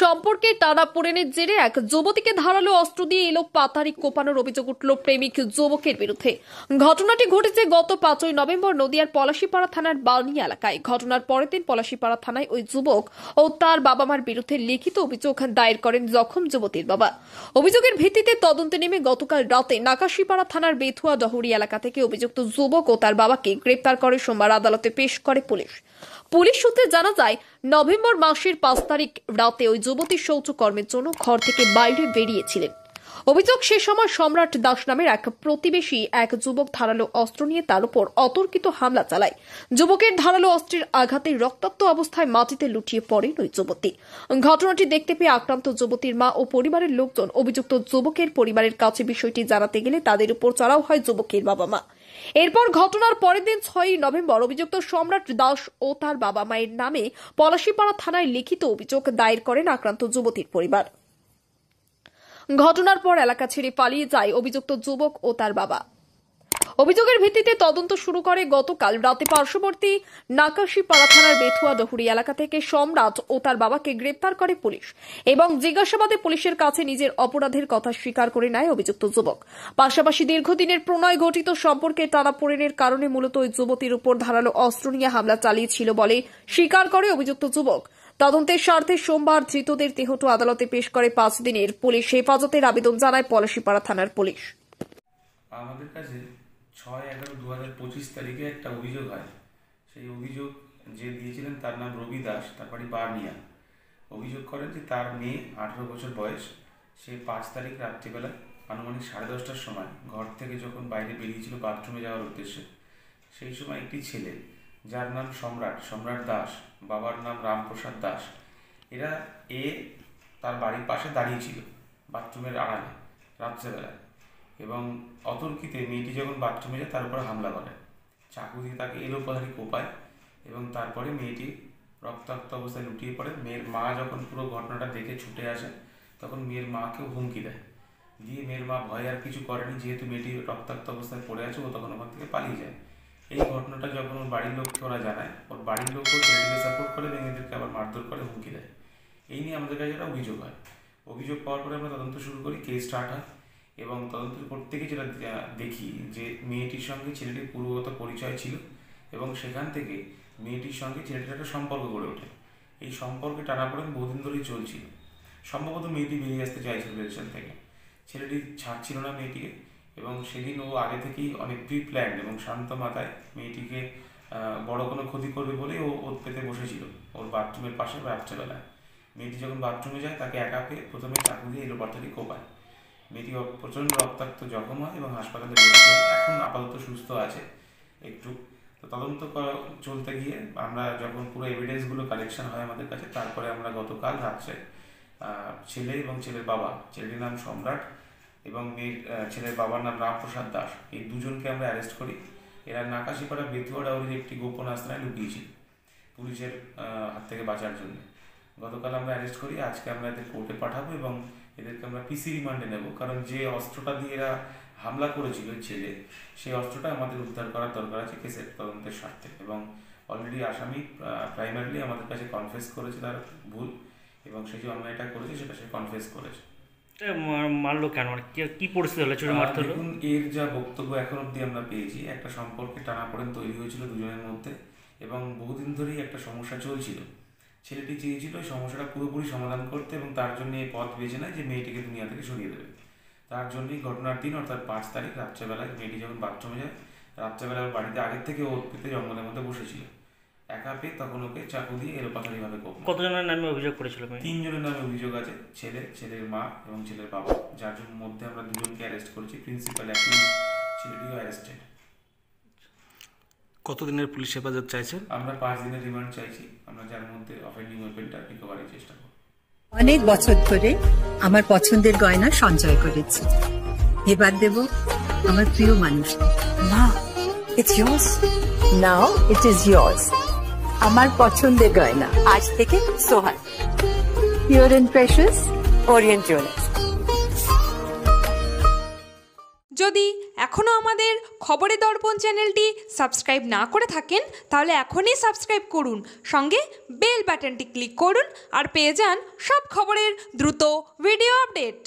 সম্পর্কে টানাপোড়েনের জেরে এক যুবতীকে ধারালো অস্ত্র দিয়ে এলো পাতারি কোপানোর অভিযোগ উঠল প্রেমিক যুবকের বিরুদ্ধে। ঘটনাটি ঘটেছে গত 5ই নভেম্বর নদিয়ার পলাশীপাড়া থানার বালনি এলাকায়। ঘটনার পরের দিন পলাশীপাড়া থানায় ওই যুবক ও তার বাবা মার বিরুদ্ধে লিখিত অভিযোগ দায়ের করেন জখম যুবতীর বাবা। অভিযোগের ভিত্তিতে তদন্তে নেমে গতকাল রাতে নাকাশীপাড়া থানার বেথুয়া ডহরি এলাকা থেকে অভিযুক্ত যুবক ও তার বাবাকে গ্রেপ্তার করে সোমবার আদালতে পেশ করে পুলিশ। পুলিশ সূত্রে জানা যায়, নভেম্বর মাসের 5 তারিখ রাতে ওই যুবতী শৌচকর্মের জন্য ঘর থেকে বাইরে বেরিয়েছিলেন। অভিযোগ, সে সময় সম্রাট দাস নামের এক প্রতিবেশী এক যুবক ধারালো অস্ত্র নিয়ে তার উপর অতর্কিত হামলা চালায়। যুবকের ধারালো অস্ত্রের আঘাতে রক্তাক্ত অবস্থায় মাটিতে লুটিয়ে পড়েন ওই যুবতী। ঘটনাটি দেখতে পেয়ে আক্রান্ত যুবতীর মা ও পরিবারের লোকজন অভিযুক্ত যুবকের পরিবারের কাছে বিষয়টি জানাতে গেলে তাদের উপর চড়াও হয় যুবকের বাবা মা। এরপর ঘটনার পরের দিন 6ই নভেম্বর অভিযুক্ত সম্রাট দাস ও তার বাবা মায়ের নামে পলাশীপাড়া থানায় লিখিত অভিযোগ দায়ের করেন আক্রান্ত যুবতীর পরিবার। ঘটনার পর এলাকা ছেড়ে পালিয়ে যায় অভিযুক্ত যুবক ও তার বাবা। অভিযোগের ভিত্তিতে তদন্ত শুরু করে গতকাল রাতে পার্শ্ববর্তী নাকাশীপাড়া থানার বেথুয়া ডহরি এলাকা থেকে সম্রাট ও তার বাবাকে গ্রেপ্তার করে পুলিশ এবং জিজ্ঞাসাবাদে পুলিশের কাছে নিজের অপরাধের কথা স্বীকার করে নেয় অভিযুক্ত যুবক। পাশাপাশি দীর্ঘদিনের প্রণয় গঠিত সম্পর্কে টানাপোড়েনের কারণে মূলত ওই যুবতীর উপর ধারালো অস্ত্র নিয়ে হামলা চালিয়েছিল বলে স্বীকার করে অভিযুক্ত যুবক। তদন্তের স্বার্থে সোমবার ধৃতদের দেহটো আদালতে পেশ করে 5 দিনের পুলিশ হেফাজতের আবেদন জানায় পলাশীপাড়া থানার পুলিশ। আমাদের কাছে 6/11/2025 তারিখে একটা অভিযোগ হয়। সেই অভিযোগ যে দিয়েছিলেন তার নাম রবি দাস, তার বাড়ি বার্নিয়া। অভিযোগ করেন যে তার মেয়ে 18 বছর বয়স, সে 5 তারিখ রাত্রিবেলা আনুমানিক 10:30টার সময় ঘর থেকে যখন বাইরে বেরিয়েছিল বাথরুমে যাওয়ার উদ্দেশ্যে, সেই সময় একটি ছেলে যার নাম সম্রাট দাস, বাবার নাম রামপ্রসাদ দাস, এরা তার বাড়ির পাশে দাঁড়িয়েছিল বাথরুমের আড়ালে রাত্রেবেলায়, এবং অতর্কিতে মেয়েটি যখন বাথরুমে যায় তার উপর হামলা করে, চাকু দিয়ে তাকে এলোপাথারি কোপায় এবং তারপরে মেয়েটি রক্তাক্ত অবস্থায় লুটিয়ে পড়ে। মেয়ের মা যখন পুরো ঘটনাটা দেখে ছুটে আসে তখন মেয়ের মাকেও হুমকি দেয়, দিয়ে মেয়ের মা ভয় আর কিছু করেনি, যেহেতু মেয়েটি রক্তাক্ত অবস্থায় পড়ে আছে, ও তখন ওখান থেকে পালিয়ে যায়। এই ঘটনাটা যখন ওর বাড়ির লোককে ওরা জানায়, ওর বাড়ির লোকও ছেলেটিকে সাপোর্ট করে এবং এদেরকে আবার মারধর করে, হুমকি দেয়। এই নিয়ে আমাদের কাছে একটা অভিযোগ হয়। অভিযোগ পাওয়ার পরে আমরা তদন্ত শুরু করি, কেস স্টার্ট হয় এবং তদন্ত করতে গিয়ে যেটা দেখি যে মেয়েটির সঙ্গে ছেলেটির পূর্বগত পরিচয় ছিল এবং সেখান থেকে মেয়েটির সঙ্গে ছেলেটির একটা সম্পর্ক গড়ে ওঠে। এই সম্পর্কে টানাপোড়েন বহুদিন ধরেই চলছিল। সম্ভবত মেয়েটি বেরিয়ে আসতে চাইছিল রিলেশন থেকে, ছেলেটি ছাড়ছিল না মেয়েটিকে, এবং সেদিন ও আগে থেকেই অনেক প্রি প্ল্যান্ড এবং শান্ত মাথায় মেয়েটিকে বড় কোনো ক্ষতি করবে বলেই ও ওত পেতে বসেছিল ওর বাথরুমের পাশে রাত্রেবেলায়। মেয়েটি যখন বাথরুমে যায় তাকে একা পেয়ে প্রথমে চাকু দিয়ে এলোপাথারি কোপায়। মেয়েটি প্রচণ্ড রক্তাক্ত জখম হয় এবং হাসপাতালে ভর্তি হয়। এখন আপাতত সুস্থ আছে একটু। তো তদন্ত চলতে গিয়ে আমরা যখন পুরো এভিডেন্সগুলো কালেকশন হয় আমাদের কাছে, তারপরে আমরা গতকাল রাত্রে ছেলে এবং ছেলের বাবা, ছেলেটির নাম সম্রাট এবং ছেলের বাবার নাম রামপ্রসাদ দাস, এই দুজনকে আমরা অ্যারেস্ট করি। এরা নাকাশীপাড়া বেথুয়া ডহরির একটি গোপন আস্তানায় লুকিয়েছিল পুলিশের হাত থেকে বাঁচার জন্য। গতকাল আমরা অ্যারেস্ট করি, আজকে আমরা এদের কোর্টে পাঠাবো এবং এদেরকে আমরা পিসি রিমান্ডে নেব, কারণ যে অস্ত্রটা দিয়ে এরা হামলা করেছিল ছেলে, সেই অস্ত্রটা আমাদের উদ্ধার করার দরকার আছে কেসের তদন্তের স্বার্থে। এবং অলরেডি আসামি প্রাইমারিলি আমাদের কাছে কনফেস করেছে তার ভুল, এবং সে যে অন্যায়টা করেছে সেটা সে কনফেস করেছে। মারলো কেন, কি পরিস্থিতি হলো চুরি মারতে হলো? দেখুন, এর যা বক্তব্য এখন অব্দি আমরা পেয়েছি, একটা সম্পর্কে টানাপোড়েন তৈরি হয়েছিল দুজনের মধ্যে এবং বহুদিন ধরেই একটা সমস্যা চলছিল। ছেলেটি চেয়েছিল এই সমস্যাটা পুরোপুরি সমাধান করতে এবং তার জন্য এই পথ বেছে নেয় যে মেয়েটিকে দুনিয়া থেকে সরিয়ে দেবে। তার জন্যই ঘটনার দিন অর্থাৎ 5 তারিখ রাত্রেবেলায় মেয়েটি যখন বাথরুমে যায়, রাত্রেবেলার বাড়িতে আগের থেকে ওর পেতে জঙ্গলের মধ্যে বসেছিল, একা পেয়ে তখন ওকে চাকু দিয়ে এলোপাথারিভাবে কোপায়। কতজনের নামে অভিযোগ করেছিল? 3 জনের নামে অভিযোগ আছে, ছেলে, ছেলের মা এবং ছেলের বাবা, যার মধ্যে আমরা দুজনকে অ্যারেস্ট করেছি। প্রিন্সিপাল অ্যাকিউজ ছেলেটিও অ্যারেস্টেড। কতদিনের পুলিশ হেফাজত চাইছেন? আমরা 5 দিনের রিমান্ড চাইছি, আমরা যার মধ্যে অফেন্ডিং ওয়েপনটা রিকভারির চেষ্টা করব। অনেক বছর ধরে আমার পছন্দের গয়না সঞ্চয় করেছি, এবার দেব আমার প্রিয় মানুষ। মা, it's yours. Now it is yours. আমার পছন্দের গয়না আজ থেকে Sohag, pure and precious, Orient Jewellers. যদি এখনও আমাদের খবরের দর্পণ চ্যানেলটি সাবস্ক্রাইব না করে থাকেন তাহলে এখনই সাবস্ক্রাইব করুন, সঙ্গে বেল বাটনটি ক্লিক করুন আর পেয়ে যান সব খবরের দ্রুত ভিডিও আপডেট।